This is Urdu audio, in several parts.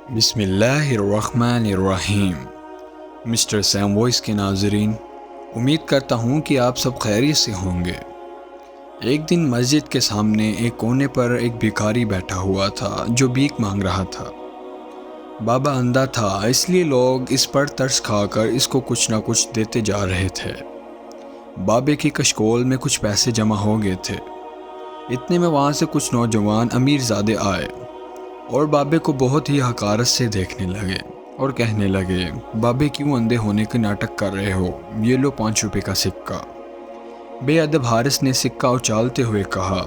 بسم اللہ الرحمن الرحیم۔ مسٹر سیم وائس کے ناظرین، امید کرتا ہوں کہ آپ سب خیریت سے ہوں گے۔ ایک دن مسجد کے سامنے ایک کونے پر ایک بھکاری بیٹھا ہوا تھا جو بھیک مانگ رہا تھا۔ بابا اندھا تھا، اس لیے لوگ اس پر ترس کھا کر اس کو کچھ نہ کچھ دیتے جا رہے تھے۔ بابے کی کشکول میں کچھ پیسے جمع ہو گئے تھے۔ اتنے میں وہاں سے کچھ نوجوان امیر زادے آئے اور بابے کو بہت ہی حقارت سے دیکھنے لگے اور کہنے لگے، بابے کیوں اندھے ہونے کے ناٹک کر رہے ہو؟ یہ لو 5 روپے کا سکہ۔ بے ادب حارث نے سکہ اچھالتے ہوئے کہا۔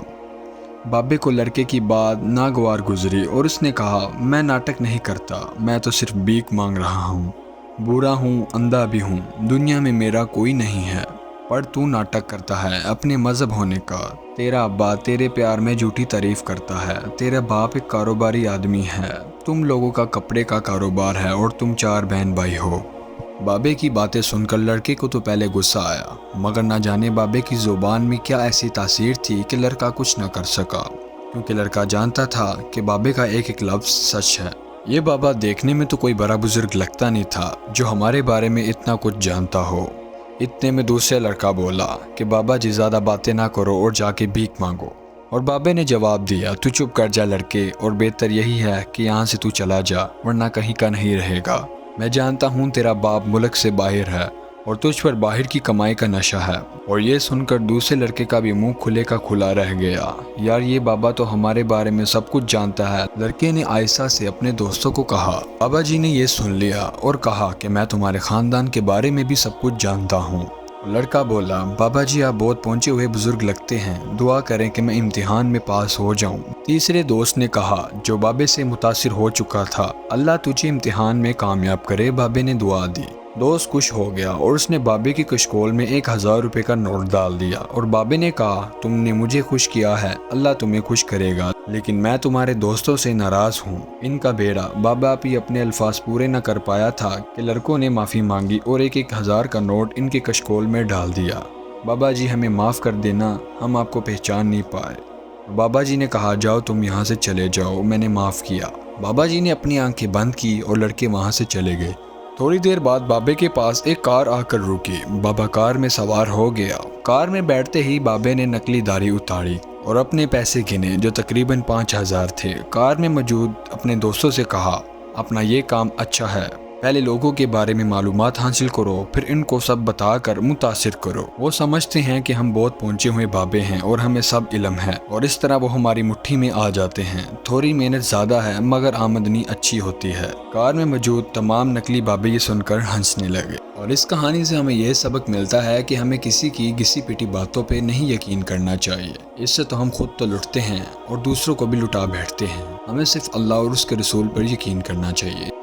بابے کو لڑکے کی بات ناگوار گزری اور اس نے کہا، میں ناٹک نہیں کرتا، میں تو صرف بھیک مانگ رہا ہوں۔ بوڑھا ہوں، اندھا بھی ہوں، دنیا میں میرا کوئی نہیں ہے، پر تو ناٹک کرتا ہے اپنے مذہب ہونے کا۔ تیرا ابا تیرے پیار میں جھوٹی تعریف کرتا ہے، تیرا باپ ایک کاروباری آدمی ہے، تم لوگوں کا کپڑے کا کاروبار ہے اور تم 4 بہن بھائی ہو۔ بابے کی باتیں سن کر لڑکے کو تو پہلے غصہ آیا، مگر نہ جانے بابے کی زبان میں کیا ایسی تاثیر تھی کہ لڑکا کچھ نہ کر سکا، کیونکہ لڑکا جانتا تھا کہ بابے کا ایک ایک لفظ سچ ہے۔ یہ بابا دیکھنے میں تو کوئی بڑا بزرگ لگتا نہیں تھا جو ہمارے بارے میں اتنا کچھ جانتا ہو۔ اتنے میں دوسرے لڑکا بولا کہ بابا جی زیادہ باتیں نہ کرو اور جا کے بھیک مانگو، اور بابے نے جواب دیا، تو چپ کر جا لڑکے، اور بہتر یہی ہے کہ یہاں سے تو چلا جا، ورنہ کہیں کا نہیں رہے گا۔ میں جانتا ہوں تیرا باپ ملک سے باہر ہے اور تجھ پر باہر کی کمائی کا نشہ ہے۔ اور یہ سن کر دوسرے لڑکے کا بھی منہ کھلے کا کھلا رہ گیا، یار یہ بابا تو ہمارے بارے میں سب کچھ جانتا ہے۔ لڑکے نے آہستہ سے اپنے دوستوں کو کہا۔ بابا جی نے یہ سن لیا اور کہا کہ میں تمہارے خاندان کے بارے میں بھی سب کچھ جانتا ہوں۔ لڑکا بولا، بابا جی آپ بہت پہنچے ہوئے بزرگ لگتے ہیں، دعا کریں کہ میں امتحان میں پاس ہو جاؤں۔ تیسرے دوست نے کہا جو بابے سے متاثر ہو چکا تھا، اللہ تجھے امتحان میں کامیاب کرے۔ بابے نے دعا دی۔ دوست خوش ہو گیا اور اس نے بابے کی کشکول میں 1000 روپے کا نوٹ ڈال دیا، اور بابے نے کہا، تم نے مجھے خوش کیا ہے، اللہ تمہیں خوش کرے گا، لیکن میں تمہارے دوستوں سے ناراض ہوں۔ ان کا بیڑا بابا بھی اپنے الفاظ پورے نہ کر پایا تھا کہ لڑکوں نے معافی مانگی اور 1000 کا نوٹ ان کے کشکول میں ڈال دیا۔ بابا جی ہمیں معاف کر دینا، ہم آپ کو پہچان نہیں پائے۔ بابا جی نے کہا، جاؤ تم یہاں سے چلے جاؤ، میں نے معاف کیا۔ بابا جی نے اپنی آنکھیں بند کی اور لڑکے وہاں سے چلے گئے۔ تھوڑی دیر بعد بابے کے پاس ایک کار آ کر رکی۔ بابا کار میں سوار ہو گیا۔ کار میں بیٹھتے ہی بابے نے نکلی داڑھی اتاری اور اپنے پیسے گنے جو تقریباً 5000 تھے۔ کار میں موجود اپنے دوستوں سے کہا، اپنا یہ کام اچھا ہے، پہلے لوگوں کے بارے میں معلومات حاصل کرو، پھر ان کو سب بتا کر متاثر کرو۔ وہ سمجھتے ہیں کہ ہم بہت پہنچے ہوئے بابے ہیں اور ہمیں سب علم ہے، اور اس طرح وہ ہماری مٹھی میں آ جاتے ہیں۔ تھوڑی محنت زیادہ ہے مگر آمدنی اچھی ہوتی ہے۔ کار میں موجود تمام نقلی بابے یہ سن کر ہنسنے لگے۔ اور اس کہانی سے ہمیں یہ سبق ملتا ہے کہ ہمیں کسی کی گھسی پٹی باتوں پہ نہیں یقین کرنا چاہیے، اس سے تو ہم خود تو لٹتے ہیں اور دوسروں کو بھی لٹا بیٹھتے ہیں۔ ہمیں صرف اللہ اور اس کے رسول پر یقین کرنا چاہیے۔